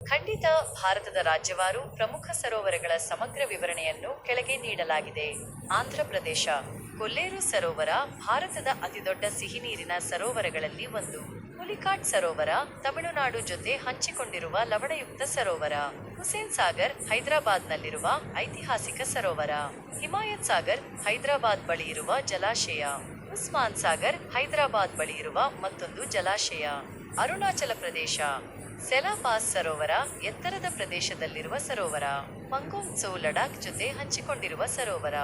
ಖಂಡಿತ. ಭಾರತದ ರಾಜ್ಯವಾರು ಪ್ರಮುಖ ಸರೋವರಗಳ ಸಮಗ್ರ ವಿವರಣೆಯನ್ನು ಕೆಳಗೆ ನೀಡಲಾಗಿದೆ. ಆಂಧ್ರಪ್ರದೇಶ. ಕೊಲ್ಲೇರು ಸರೋವರ ಭಾರತದ ಅತಿದೊಡ್ಡ ಸಿಹಿನೀರಿನ ಸರೋವರಗಳಲ್ಲಿ ಒಂದು. ಹುಲಿಕಾಟ್ ಸರೋವರ ತಮಿಳುನಾಡು ಜೊತೆ ಹಂಚಿಕೊಂಡಿರುವ ಲವಣಯುಕ್ತ ಸರೋವರ. ಹುಸೇನ್ ಸಾಗರ್ ಹೈದರಾಬಾದ್ನಲ್ಲಿರುವ ಐತಿಹಾಸಿಕ ಸರೋವರ. ಹಿಮಾಯತ್ ಸಾಗರ್ ಹೈದರಾಬಾದ್ ಬಳಿ ಇರುವ ಜಲಾಶಯ. ಉಸ್ಮಾನ್ ಸಾಗರ್ ಹೈದರಾಬಾದ್ ಬಳಿ ಇರುವ ಮತ್ತೊಂದು ಜಲಾಶಯ. ಅರುಣಾಚಲ ಪ್ರದೇಶ. ಸೆಲಾ ಪಾಸ್ ಸರೋವರ ಎತ್ತರದ ಪ್ರದೇಶದಲ್ಲಿರುವ ಸರೋವರ. ಮಂಗೋಂಗ್ ತ್ಸೋ ಲಡಾಖ್ ಜೊತೆ ಹಂಚಿಕೊಂಡಿರುವ ಸರೋವರ.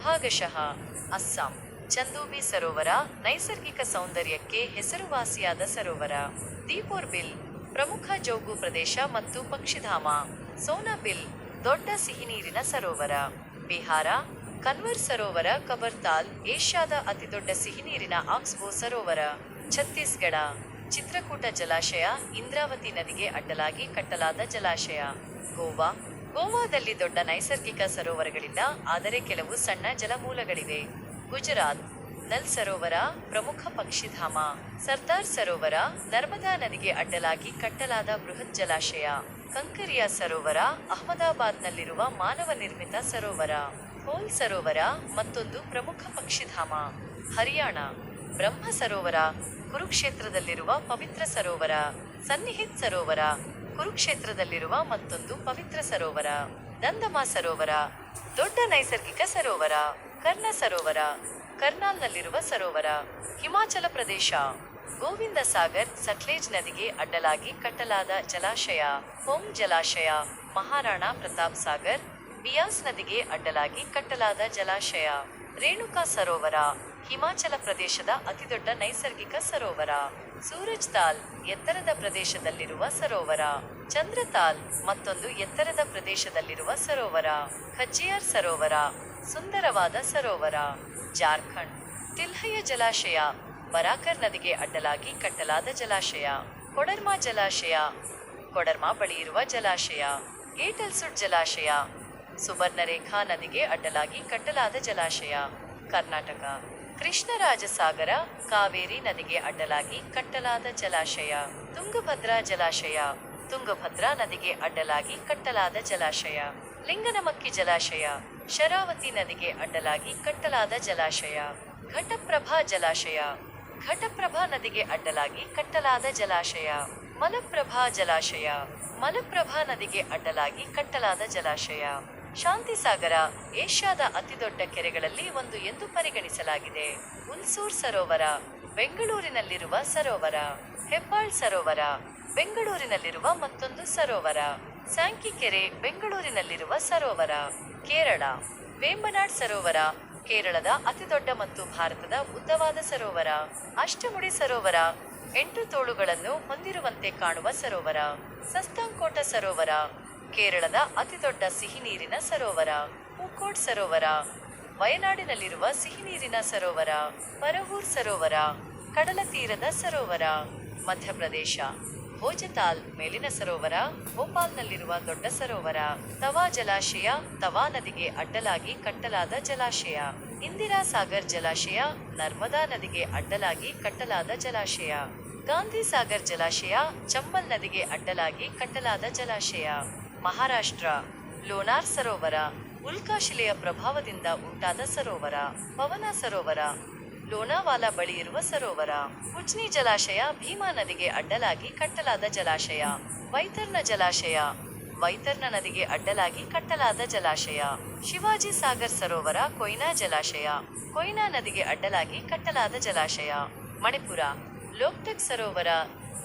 ಭಾಗಶಃ ಅಸ್ಸಾಂ. ಚಂದೂಬಿ ಸರೋವರ ನೈಸರ್ಗಿಕ ಸೌಂದರ್ಯಕ್ಕೆ ಹೆಸರುವಾಸಿಯಾದ ಸರೋವರ. ದೀಪೋರ್ ಬಿಲ್ ಪ್ರಮುಖ ಜೌಗು ಪ್ರದೇಶ ಮತ್ತು ಪಕ್ಷಿಧಾಮ. ಸೋನಾಬಿಲ್ ದೊಡ್ಡ ಸಿಹಿನೀರಿನ ಸರೋವರ. ಬಿಹಾರ. ಕನ್ವರ್ ಸರೋವರ ಕಬರ್ತಾಲ್ ಏಷ್ಯಾದ ಅತಿದೊಡ್ಡ ಸಿಹಿನೀರಿನ ಆಕ್ಸ್ಬೋ ಸರೋವರ. ಛತ್ತೀಸ್ಗಢ. ಚಿತ್ರಕೂಟ ಜಲಾಶಯ ಇಂದ್ರಾವತಿ ನದಿಗೆ ಅಡ್ಡಲಾಗಿ ಕಟ್ಟಲಾದ ಜಲಾಶಯ. ಗೋವಾ. ಗೋವಾದಲ್ಲಿ ದೊಡ್ಡ ನೈಸರ್ಗಿಕ ಸರೋವರಗಳಿಲ್ಲ, ಆದರೆ ಕೆಲವು ಸಣ್ಣ ಜಲಮೂಲಗಳಿವೆ. ಗುಜರಾತ್. ನಲ್ ಸರೋವರ ಪ್ರಮುಖ ಪಕ್ಷಿಧಾಮ. ಸರ್ದಾರ್ ಸರೋವರ ನರ್ಮದಾ ನದಿಗೆ ಅಡ್ಡಲಾಗಿ ಕಟ್ಟಲಾದ ಬೃಹತ್ ಜಲಾಶಯ. ಕಂಕರಿಯಾ ಸರೋವರ ಅಹಮದಾಬಾದ್ನಲ್ಲಿರುವ ಮಾನವ ನಿರ್ಮಿತ ಸರೋವರ. ಹೋಲ್ ಸರೋವರ ಮತ್ತೊಂದು ಪ್ರಮುಖ ಪಕ್ಷಿಧಾಮ. ಹರಿಯಾಣ. ಬ್ರಹ್ಮ ಸರೋವರ ಕುರುಕ್ಷೇತ್ರದಲ್ಲಿರುವ ಪವಿತ್ರ ಸರೋವರ. ಸನ್ನಿಹಿತ್ ಸರೋವರ ಕುರುಕ್ಷೇತ್ರದಲ್ಲಿರುವ ಮತ್ತೊಂದು ಪವಿತ್ರ ಸರೋವರ. ದಂದಮಾ ಸರೋವರ ದೊಡ್ಡ ನೈಸರ್ಗಿಕ ಸರೋವರ. ಕರ್ಣ ಸರೋವರ ಕರ್ನಾಲ್ನಲ್ಲಿರುವ ಸರೋವರ. ಹಿಮಾಚಲ ಪ್ರದೇಶ. ಗೋವಿಂದ ಸಾಗರ್ ಸಟ್ಲೇಜ್ ನದಿಗೆ ಅಡ್ಡಲಾಗಿ ಕಟ್ಟಲಾದ ಜಲಾಶಯ. ಹೋಮ್ ಜಲಾಶಯ. ಮಹಾರಾಣಾ ಪ್ರತಾಪ್ ಸಾಗರ್ ಬಿಯಾಸ್ ನದಿಗೆ ಅಡ್ಡಲಾಗಿ ಕಟ್ಟಲಾದ ಜಲಾಶಯ. ರೇಣುಕಾ ಸರೋವರ ಹಿಮಾಚಲ ಪ್ರದೇಶದ ಅತಿದೊಡ್ಡ ನೈಸರ್ಗಿಕ ಸರೋವರ. ಸೂರಜ್ ತಾಲ್ ಎತ್ತರದ ಪ್ರದೇಶದಲ್ಲಿರುವ ಸರೋವರ. ಚಂದ್ರತಾಲ್ ಮತ್ತೊಂದು ಎತ್ತರದ ಪ್ರದೇಶದಲ್ಲಿರುವ ಸರೋವರ. ಖಜ್ಜಿಯಾರ್ ಸರೋವರ ಸುಂದರವಾದ ಸರೋವರ. ಜಾರ್ಖಂಡ್. ತಿಲ್ಹಯ ಜಲಾಶಯ ಬರಾಕರ್ ನದಿಗೆ ಅಡ್ಡಲಾಗಿ ಕಟ್ಟಲಾದ ಜಲಾಶಯ. ಕೊಡರ್ಮಾ ಜಲಾಶಯ ಕೊಡರ್ಮಾ ಬಳಿ ಇರುವ ಜಲಾಶಯ. ಗೇಟಲ್ಸುಡ್ ಜಲಾಶಯ ಸುಬರ್ಣರೇಖಾ ನದಿಗೆ ಅಡ್ಡಲಾಗಿ ಕಟ್ಟಲಾದ ಜಲಾಶಯ. ಕರ್ನಾಟಕ. ಕೃಷ್ಣರಾಜಸಾಗರ ಕಾವೇರಿ ನದಿಗೆ ಅಡ್ಡಲಾಗಿ ಕಟ್ಟಲಾದ ಜಲಾಶಯ. ತುಂಗಭದ್ರಾ ಜಲಾಶಯ ತುಂಗಭದ್ರಾ ನದಿಗೆ ಅಡ್ಡಲಾಗಿ ಕಟ್ಟಲಾದ ಜಲಾಶಯ. ಲಿಂಗನಮಕ್ಕಿ ಜಲಾಶಯ ಶರಾವತಿ ನದಿಗೆ ಅಡ್ಡಲಾಗಿ ಕಟ್ಟಲಾದ ಜಲಾಶಯ. ಘಟಪ್ರಭಾ ಜಲಾಶಯ ಘಟಪ್ರಭಾ ನದಿಗೆ ಅಡ್ಡಲಾಗಿ ಕಟ್ಟಲಾದ ಜಲಾಶಯ. ಮಲಪ್ರಭಾ ಜಲಾಶಯ ಮಲಪ್ರಭಾ ನದಿಗೆ ಅಡ್ಡಲಾಗಿ ಕಟ್ಟಲಾದ ಜಲಾಶಯ. ಶಾಂತಿಸಾಗರ ಏಷ್ಯಾದ ಅತಿದೊಡ್ಡ ಕೆರೆಗಳಲ್ಲಿ ಒಂದು ಎಂದು ಪರಿಗಣಿಸಲಾಗಿದೆ. ಹುಲ್ಸೂರ್ ಸರೋವರ ಬೆಂಗಳೂರಿನಲ್ಲಿರುವ ಸರೋವರ. ಹೆಬ್ಬಾಳ್ ಸರೋವರ ಬೆಂಗಳೂರಿನಲ್ಲಿರುವ ಮತ್ತೊಂದು ಸರೋವರ. ಸ್ಯಾಂಕಿ ಕೆರೆ ಬೆಂಗಳೂರಿನಲ್ಲಿರುವ ಸರೋವರ. ಕೇರಳ. ವೇಂಬನಾಡ್ ಸರೋವರ ಕೇರಳದ ಅತಿದೊಡ್ಡ ಮತ್ತು ಭಾರತದ ಉದ್ದವಾದ ಸರೋವರ. ಅಷ್ಟಮುಡಿ ಸರೋವರ 8 ತೋಳುಗಳನ್ನು ಹೊಂದಿರುವಂತೆ ಕಾಣುವ ಸರೋವರ. ಸಸ್ತಾಂಕೋಟ ಸರೋವರ ಕೇರಳದ ಅತಿದೊಡ್ಡ ಸಿಹಿನೀರಿನ ಸರೋವರ. ಪೂಕೋಟ್ ಸರೋವರ ವಯನಾಡಿನಲ್ಲಿರುವ ಸಿಹಿನೀರಿನ ಸರೋವರ. ಪರವೂರ್ ಸರೋವರ ಕಡಲ ತೀರದ ಸರೋವರ. ಮಧ್ಯಪ್ರದೇಶ. ಭೋಜತಾಲ್ ಮೇಲಿನ ಸರೋವರ ಭೋಪಾಲ್ನಲ್ಲಿರುವ ದೊಡ್ಡ ಸರೋವರ. ತವಾ ಜಲಾಶಯ ತವಾ ನದಿಗೆ ಅಡ್ಡಲಾಗಿ ಕಟ್ಟಲಾದ ಜಲಾಶಯ. ಇಂದಿರಾ ಸಾಗರ್ ಜಲಾಶಯ ನರ್ಮದಾ ನದಿಗೆ ಅಡ್ಡಲಾಗಿ ಕಟ್ಟಲಾದ ಜಲಾಶಯ. ಗಾಂಧಿ ಸಾಗರ್ ಜಲಾಶಯ ಚಂಬಲ್ ನದಿಗೆ ಅಡ್ಡಲಾಗಿ ಕಟ್ಟಲಾದ ಜಲಾಶಯ. ಮಹಾರಾಷ್ಟ್ರ. ಲೋನಾರ್ ಸರೋವರ ಉಲ್ಕಾಶಿಲೆಯ ಪ್ರಭಾವದಿಂದ ಉಂಟಾದ ಸರೋವರ. ಪವನ ಸರೋವರ ಲೋನಾವಾಲಾ ಬಳಿ ಇರುವ ಸರೋವರ. ಉಜ್ನಿ ಜಲಾಶಯ ಭೀಮಾ ನದಿಗೆ ಅಡ್ಡಲಾಗಿ ಕಟ್ಟಲಾದ ಜಲಾಶಯ. ವೈತರ್ನ ಜಲಾಶಯ ವೈತರ್ನ ನದಿಗೆ ಅಡ್ಡಲಾಗಿ ಕಟ್ಟಲಾದ ಜಲಾಶಯ. ಶಿವಾಜಿ ಸಾಗರ್ ಸರೋವರ ಕೊಯ್ನಾ ಜಲಾಶಯ ಕೊಯ್ನಾ ನದಿಗೆ ಅಡ್ಡಲಾಗಿ ಕಟ್ಟಲಾದ ಜಲಾಶಯ. ಮಣಿಪುರ. ಲೋಕ್ಟಕ್ ಸರೋವರ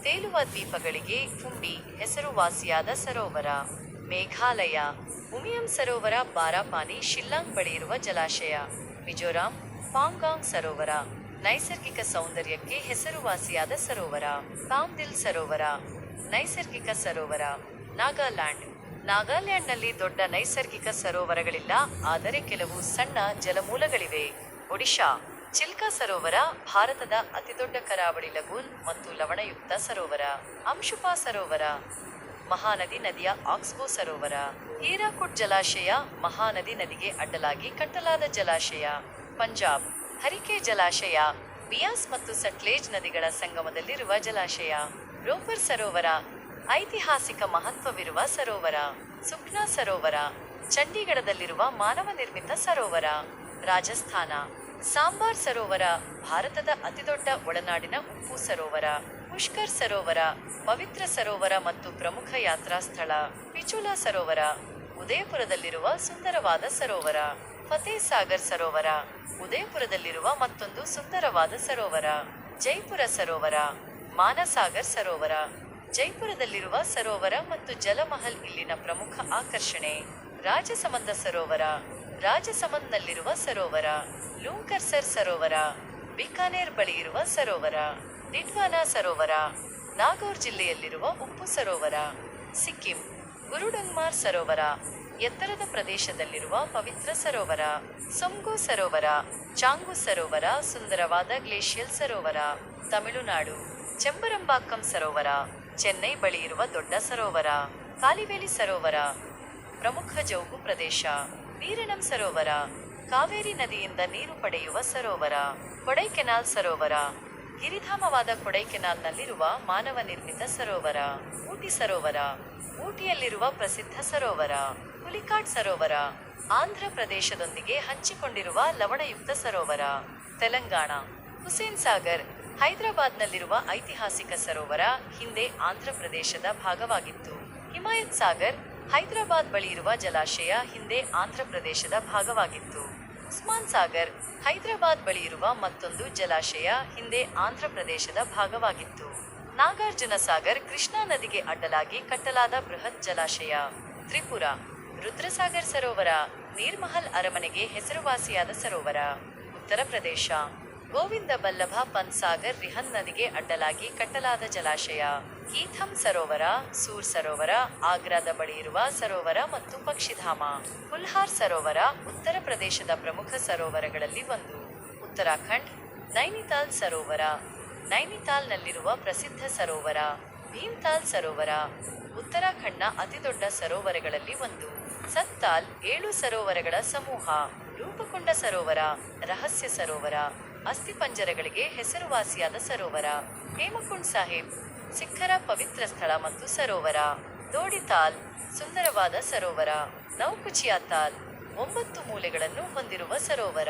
ತೇಲುವ ದ್ವೀಪಗಳಿಗೆ ಫುಂಡಿ ಹೆಸರುವಾಸಿಯಾದ ಸರೋವರ. ಮೇಘಾಲಯ. ಉಮಿಯಂ ಸರೋವರ ಬಾರಾಪಾನಿ ಶಿಲ್ಲಾಂಗ್ ಬಳಿ ಇರುವ ಜಲಾಶಯ. ಮಿಜೋರಾಂ. ಪಾಂಗಾಂಗ್ ಸರೋವರ ನೈಸರ್ಗಿಕ ಸೌಂದರ್ಯಕ್ಕೆ ಹೆಸರುವಾಸಿಯಾದ ಸರೋವರ. ಕಾಮ್ದಿಲ್ ಸರೋವರ ನೈಸರ್ಗಿಕ ಸರೋವರ. ನಾಗಾಲ್ಯಾಂಡ್. ನಾಗಾಲ್ಯಾಂಡ್ನಲ್ಲಿ ದೊಡ್ಡ ನೈಸರ್ಗಿಕ ಸರೋವರಗಳಿಲ್ಲ, ಆದರೆ ಕೆಲವು ಸಣ್ಣ ಜಲಮೂಲಗಳಿವೆ. ಒಡಿಶಾ. ಚಿಲ್ಕಾ ಸರೋವರ ಭಾರತದ ಅತಿದೊಡ್ಡ ಕರಾವಳಿ ಲಗೂನ್ ಮತ್ತು ಲವಣಯುಕ್ತ ಸರೋವರ. ಅಂಶುಪಾ ಸರೋವರ ಮಹಾನದಿ ನದಿಯ ಆಕ್ಸ್ಬೋ ಸರೋವರ. ಹೀರಾಕುಡ್ ಜಲಾಶಯ ಮಹಾನದಿ ನದಿಗೆ ಅಡ್ಡಲಾಗಿ ಕಟ್ಟಲಾದ ಜಲಾಶಯ. ಪಂಜಾಬ್. ಹರಿಕೆ ಜಲಾಶಯ ಬಿಯಾಸ್ ಮತ್ತು ಸಟ್ಲೇಜ್ ನದಿಗಳ ಸಂಗಮದಲ್ಲಿರುವ ಜಲಾಶಯ. ರೋಪರ್ ಸರೋವರ ಐತಿಹಾಸಿಕ ಮಹತ್ವವಿರುವ ಸರೋವರ. ಸುಖ್ನಾ ಸರೋವರ ಚಂಡೀಗಢದಲ್ಲಿರುವ ಮಾನವ ನಿರ್ಮಿತ ಸರೋವರ. ರಾಜಸ್ಥಾನ. ಸಾಂಬಾರ್ ಸರೋವರ ಭಾರತದ ಅತಿದೊಡ್ಡ ಒಳನಾಡಿನ ಉಪ್ಪು ಸರೋವರ. ಪುಷ್ಕರ್ ಸರೋವರ ಪವಿತ್ರ ಸರೋವರ ಮತ್ತು ಪ್ರಮುಖ ಯಾತ್ರಾ ಸ್ಥಳ. ಪಿಚುಲಾ ಸರೋವರ ಉದಯಪುರದಲ್ಲಿರುವ ಸುಂದರವಾದ ಸರೋವರ. ಫತೇ ಸಾಗರ್ ಸರೋವರ ಉದಯಪುರದಲ್ಲಿರುವ ಮತ್ತೊಂದು ಸುಂದರವಾದ ಸರೋವರ. ಜೈಪುರ ಸರೋವರ. ಮಾನಸಾಗರ್ ಸರೋವರ ಜೈಪುರದಲ್ಲಿರುವ ಸರೋವರ ಮತ್ತು ಜಲಮಹಲ್ ಇಲ್ಲಿನ ಪ್ರಮುಖ ಆಕರ್ಷಣೆ. ರಾಜಸಮಂದ ಸರೋವರ ರಾಜಸಮಂದ್ನಲ್ಲಿರುವ ಸರೋವರ. ಲೂಂಕರ್ಸರ್ ಸರೋವರ ಬಿಕಾನೇರ್ ಬಳಿ ಇರುವ ಸರೋವರ. ಡಿಡ್ವಾನಾ ಸರೋವರ ನಾಗೌರ್ ಜಿಲ್ಲೆಯಲ್ಲಿರುವ ಉಪ್ಪು ಸರೋವರ. ಸಿಕ್ಕಿಂ. ಗುರುಡಂಗ್ಮಾರ್ ಸರೋವರ ಎತ್ತರದ ಪ್ರದೇಶದಲ್ಲಿರುವ ಪವಿತ್ರ ಸರೋವರ. ಸೊಮ್ಗೋ ಸರೋವರ ಚಾಂಗು ಸರೋವರ ಸುಂದರವಾದ ಗ್ಲೇಷಿಯಲ್ ಸರೋವರ. ತಮಿಳುನಾಡು. ಚೆಂಬರಂಬಾಕ್ಕಂ ಸರೋವರ ಚೆನ್ನೈ ಬಳಿ ಇರುವ ದೊಡ್ಡ ಸರೋವರ. ಕಾಲಿವೇಲಿ ಸರೋವರ ಪ್ರಮುಖ ಜೌಗು ಪ್ರದೇಶ. ವೀರಣಂ ಸರೋವರ ಕಾವೇರಿ ನದಿಯಿಂದ ನೀರು ಪಡೆಯುವ ಸರೋವರ. ಕೊಡೈಕೆನಾಲ್ ಸರೋವರ ಗಿರಿಧಾಮವಾದ ಕೊಡೈಕೆನಾಲ್ನಲ್ಲಿರುವ ಮಾನವ ನಿರ್ಮಿತ ಸರೋವರ. ಊಟಿ ಸರೋವರ ಊಟಿಯಲ್ಲಿರುವ ಪ್ರಸಿದ್ಧ ಸರೋವರ. ಹುಲಿಕಾಟ್ ಸರೋವರ ಆಂಧ್ರ ಪ್ರದೇಶದೊಂದಿಗೆ ಹಂಚಿಕೊಂಡಿರುವ ಲವಣಯುಕ್ತ ಸರೋವರ. ತೆಲಂಗಾಣ. ಹುಸೇನ್ ಸಾಗರ್ ಹೈದರಾಬಾದ್ನಲ್ಲಿರುವ ಐತಿಹಾಸಿಕ ಸರೋವರ ಹಿಂದೆ ಆಂಧ್ರ ಪ್ರದೇಶದ ಭಾಗವಾಗಿತ್ತು. ಹಿಮಾಯತ್ ಸಾಗರ್ ಹೈದರಾಬಾದ್ ಬಳಿ ಇರುವ ಜಲಾಶಯ ಹಿಂದೆ ಆಂಧ್ರ ಪ್ರದೇಶದ ಭಾಗವಾಗಿತ್ತು. ಉಸ್ಮಾನ್ ಸಾಗರ್ ಹೈದರಾಬಾದ್ ಬಳಿ ಇರುವ ಮತ್ತೊಂದು ಜಲಾಶಯ ಹಿಂದೆ ಆಂಧ್ರ ಪ್ರದೇಶದ ಭಾಗವಾಗಿತ್ತು. ನಾಗಾರ್ಜುನ ಸಾಗರ್ ಕೃಷ್ಣಾ ನದಿಗೆ ಅಡ್ಡಲಾಗಿ ಕಟ್ಟಲಾದ ಬೃಹತ್ ಜಲಾಶಯ. ತ್ರಿಪುರ. ರುದ್ರಸಾಗರ್ ಸರೋವರ ನೀರ್ಮಹಲ್ ಅರಮನೆಗೆ ಹೆಸರುವಾಸಿಯಾದ ಸರೋವರ. ಉತ್ತರ ಪ್ರದೇಶ. ಗೋವಿಂದ ಬಲ್ಲಭ ಪಂತ್ ಸಾಗರ್ ರಿಹಂದ್ ನದಿಗೆ ಅಡ್ಡಲಾಗಿ ಕಟ್ಟಲಾದ ಜಲಾಶಯ. ಕೀಥಮ್ ಸರೋವರ ಸೂರ್ ಸರೋವರ ಆಗ್ರಾದ ಬಳಿ ಇರುವ ಸರೋವರ ಮತ್ತು ಪಕ್ಷಿಧಾಮ. ಕುಲ್ಹಾರ್ ಸರೋವರ ಉತ್ತರ ಪ್ರದೇಶದ ಪ್ರಮುಖ ಸರೋವರಗಳಲ್ಲಿ ಒಂದು. ಉತ್ತರಾಖಂಡ್. ನೈನಿತಾಲ್ ಸರೋವರ ನೈನಿತಾಲ್ನಲ್ಲಿರುವ ಪ್ರಸಿದ್ಧ ಸರೋವರ. ಭೀಮ್ತಾಲ್ ಸರೋವರ ಉತ್ತರಾಖಂಡ್ನ ಅತಿದೊಡ್ಡ ಸರೋವರಗಳಲ್ಲಿ ಒಂದು. ಸತ್ತಾಲ್ 7 ಸರೋವರಗಳ ಸಮೂಹ. ರೂಪಕೊಂಡ ಸರೋವರ ರಹಸ್ಯ ಸರೋವರ ಅಸ್ಥಿಪಂಜರಗಳಿಗೆ ಹೆಸರುವಾಸಿಯಾದ ಸರೋವರ. ಹೇಮಕುಂಡ್ ಸಾಹಿಬ್ ಸಿಖ್ಖರ ಪವಿತ್ರ ಸ್ಥಳ ಮತ್ತು ಸರೋವರ. ದೋಡಿತಾಲ್ ಸುಂದರವಾದ ಸರೋವರ. ನೌಕುಚಿಯಾ ತಾಲ್ 9 ಮೂಲೆಗಳನ್ನು ಹೊಂದಿರುವ ಸರೋವರ.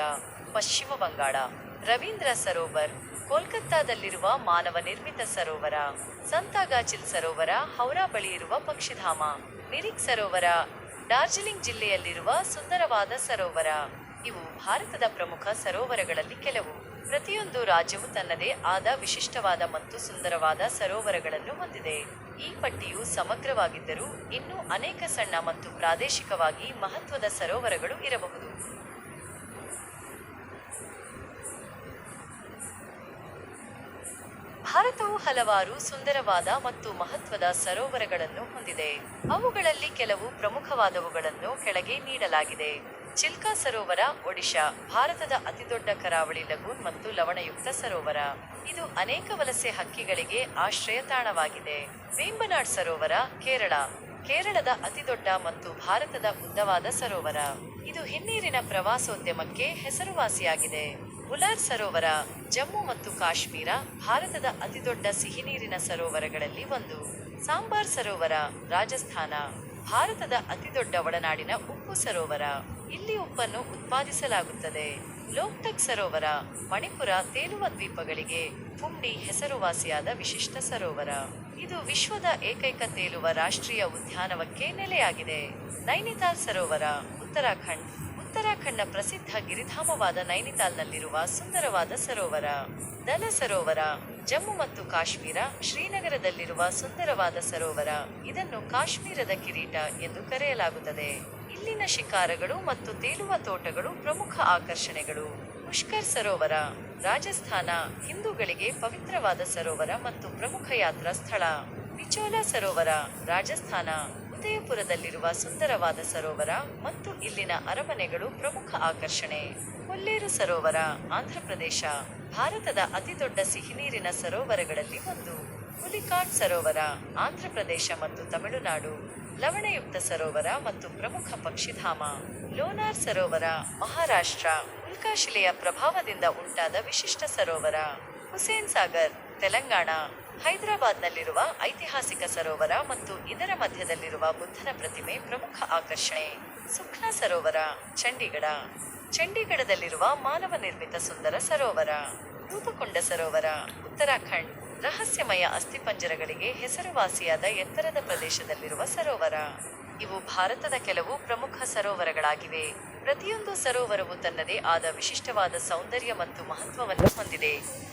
ಪಶ್ಚಿಮ ಬಂಗಾಳ. ರವೀಂದ್ರ ಸರೋವರ್ ಕೋಲ್ಕತ್ತಾದಲ್ಲಿರುವ ಮಾನವ ನಿರ್ಮಿತ ಸರೋವರ. ಸಂತಾಗಾಚಿಲ್ ಸರೋವರ ಹೌರಾ ಬಳಿ ಇರುವ ಪಕ್ಷಿಧಾಮ. ಮಿರಿಕ್ ಸರೋವರ ಡಾರ್ಜಿಲಿಂಗ್ ಜಿಲ್ಲೆಯಲ್ಲಿರುವ ಸುಂದರವಾದ ಸರೋವರ. ಇವು ಭಾರತದ ಪ್ರಮುಖ ಸರೋವರಗಳಲ್ಲಿ ಕೆಲವು. ಪ್ರತಿಯೊಂದು ರಾಜ್ಯವು ತನ್ನದೇ ಆದ ವಿಶಿಷ್ಟವಾದ ಮತ್ತು ಸುಂದರವಾದ ಸರೋವರಗಳನ್ನು ಹೊಂದಿದೆ. ಈ ಪಟ್ಟಿಯು ಸಮಗ್ರವಾಗಿದ್ದರೂ ಇನ್ನೂ ಅನೇಕ ಸಣ್ಣ ಮತ್ತು ಪ್ರಾದೇಶಿಕವಾಗಿ ಮಹತ್ವದ ಸರೋವರಗಳು ಇರಬಹುದು. ಭಾರತವು ಹಲವಾರು ಸುಂದರವಾದ ಮತ್ತು ಮಹತ್ವದ ಸರೋವರಗಳನ್ನು ಹೊಂದಿದೆ. ಅವುಗಳಲ್ಲಿ ಕೆಲವು ಪ್ರಮುಖವಾದವುಗಳನ್ನು ಕೆಳಗೆ ನೀಡಲಾಗಿದೆ. ಚಿಲ್ಕಾ ಸರೋವರ ಒಡಿಶಾ ಭಾರತದ ಅತಿದೊಡ್ಡ ಕರಾವಳಿ ಲಗೂನ್ ಮತ್ತು ಲವಣಯುಕ್ತ ಸರೋವರ. ಇದು ಅನೇಕ ವಲಸೆ ಹಕ್ಕಿಗಳಿಗೆ ಆಶ್ರಯ ತಾಣವಾಗಿದೆ. ವೇಂಬನಾಡ್ ಸರೋವರ ಕೇರಳ ಕೇರಳದ ಅತಿದೊಡ್ಡ ಮತ್ತು ಭಾರತದ ಉದ್ದವಾದ ಸರೋವರ. ಇದು ಹಿನ್ನೀರಿನ ಪ್ರವಾಸೋದ್ಯಮಕ್ಕೆ ಹೆಸರುವಾಸಿಯಾಗಿದೆ. ಬುಲಾರ್ ಸರೋವರ ಜಮ್ಮು ಮತ್ತು ಕಾಶ್ಮೀರ ಭಾರತದ ಅತಿದೊಡ್ಡ ಸಿಹಿನೀರಿನ ಸರೋವರಗಳಲ್ಲಿ ಒಂದು. ಸಾಂಬಾರ್ ಸರೋವರ ರಾಜಸ್ಥಾನ ಭಾರತದ ಅತಿದೊಡ್ಡ ಒಳನಾಡಿನ ಉಪ್ಪು ಸರೋವರ. ಇಲ್ಲಿ ಉಪ್ಪನ್ನು ಉತ್ಪಾದಿಸಲಾಗುತ್ತದೆ. ಲೋಕ್ಟಕ್ ಸರೋವರ ಮಣಿಪುರ ತೇಲುವ ದ್ವೀಪಗಳಿಗೆ ಪುಂಡಿ ಹೆಸರುವಾಸಿಯಾದ ವಿಶಿಷ್ಟ ಸರೋವರ. ಇದು ವಿಶ್ವದ ಏಕೈಕ ತೇಲುವ ರಾಷ್ಟ್ರೀಯ ಉದ್ಯಾನವಕ್ಕೆ ನೆಲೆಯಾಗಿದೆ. ನೈನಿತಾಲ್ ಸರೋವರ ಉತ್ತರಾಖಂಡ್ ಉತ್ತರಾಖಂಡ್ನ ಪ್ರಸಿದ್ಧ ಗಿರಿಧಾಮವಾದ ನೈನಿತಾಲ್ನಲ್ಲಿರುವ ಸುಂದರವಾದ ಸರೋವರ. ದಲ ಸರೋವರ ಜಮ್ಮು ಮತ್ತು ಕಾಶ್ಮೀರ ಶ್ರೀನಗರದಲ್ಲಿರುವ ಸುಂದರವಾದ ಸರೋವರ. ಇದನ್ನು ಕಾಶ್ಮೀರದ ಕಿರೀಟ ಎಂದು ಕರೆಯಲಾಗುತ್ತದೆ. ಇಲ್ಲಿನ ಶಿಕಾರಗಳು ಮತ್ತು ತೇಲುವ ತೋಟಗಳು ಪ್ರಮುಖ ಆಕರ್ಷಣೆಗಳು. ಪುಷ್ಕರ್ ಸರೋವರ ರಾಜಸ್ಥಾನ ಹಿಂದೂಗಳಿಗೆ ಪವಿತ್ರವಾದ ಸರೋವರ ಮತ್ತು ಪ್ರಮುಖ ಯಾತ್ರಾ ಸ್ಥಳ. ಪಿಚೋಲಾ ಸರೋವರ ರಾಜಸ್ಥಾನ ಉದಯಪುರದಲ್ಲಿರುವ ಸುಂದರವಾದ ಸರೋವರ ಮತ್ತು ಇಲ್ಲಿನ ಅರಮನೆಗಳು ಪ್ರಮುಖ ಆಕರ್ಷಣೆ. ಕೊಲ್ಲೇರು ಸರೋವರ ಆಂಧ್ರಪ್ರದೇಶ ಭಾರತದ ಅತಿದೊಡ್ಡ ಸಿಹಿನೀರಿನ ಸರೋವರಗಳಲ್ಲಿ ಒಂದು. ಹುಲಿಕಾಟ್ ಸರೋವರ ಆಂಧ್ರಪ್ರದೇಶ ಮತ್ತು ತಮಿಳುನಾಡು ಲವಣಯುಕ್ತ ಸರೋವರ ಮತ್ತು ಪ್ರಮುಖ ಪಕ್ಷಿಧಾಮ. ಲೋನಾರ್ ಸರೋವರ ಮಹಾರಾಷ್ಟ್ರ ಉಲ್ಕಾಶಿಲೆಯ ಪ್ರಭಾವದಿಂದ ಉಂಟಾದ ವಿಶಿಷ್ಟ ಸರೋವರ. ಹುಸೇನ್ ಸಾಗರ್ ತೆಲಂಗಾಣ ಹೈದರಾಬಾದ್ನಲ್ಲಿರುವ ಐತಿಹಾಸಿಕ ಸರೋವರ ಮತ್ತು ಇದರ ಮಧ್ಯದಲ್ಲಿರುವ ಬುದ್ಧನ ಪ್ರತಿಮೆ ಪ್ರಮುಖ ಆಕರ್ಷಣೆ. ಸುಖ್ನಾ ಸರೋವರ, ಚಂಡೀಗಢ. ಚಂಡೀಗಢದಲ್ಲಿರುವ ಮಾನವ ನಿರ್ಮಿತ ಸುಂದರ ಸರೋವರ. ರೂಪಕೊಂಡ ಸರೋವರ, ಉತ್ತರಾಖಂಡ್. ರಹಸ್ಯಮಯ ಅಸ್ಥಿಪಂಜರಗಳಿಗೆ ಹೆಸರುವಾಸಿಯಾದ ಎತ್ತರದ ಪ್ರದೇಶದಲ್ಲಿರುವ ಸರೋವರ. ಇವು ಭಾರತದ ಕೆಲವು ಪ್ರಮುಖ ಸರೋವರಗಳಾಗಿವೆ. ಪ್ರತಿಯೊಂದು ಸರೋವರವು ತನ್ನದೇ ಆದ ವಿಶಿಷ್ಟವಾದ ಸೌಂದರ್ಯ ಮತ್ತು ಮಹತ್ವವನ್ನು ಹೊಂದಿದೆ.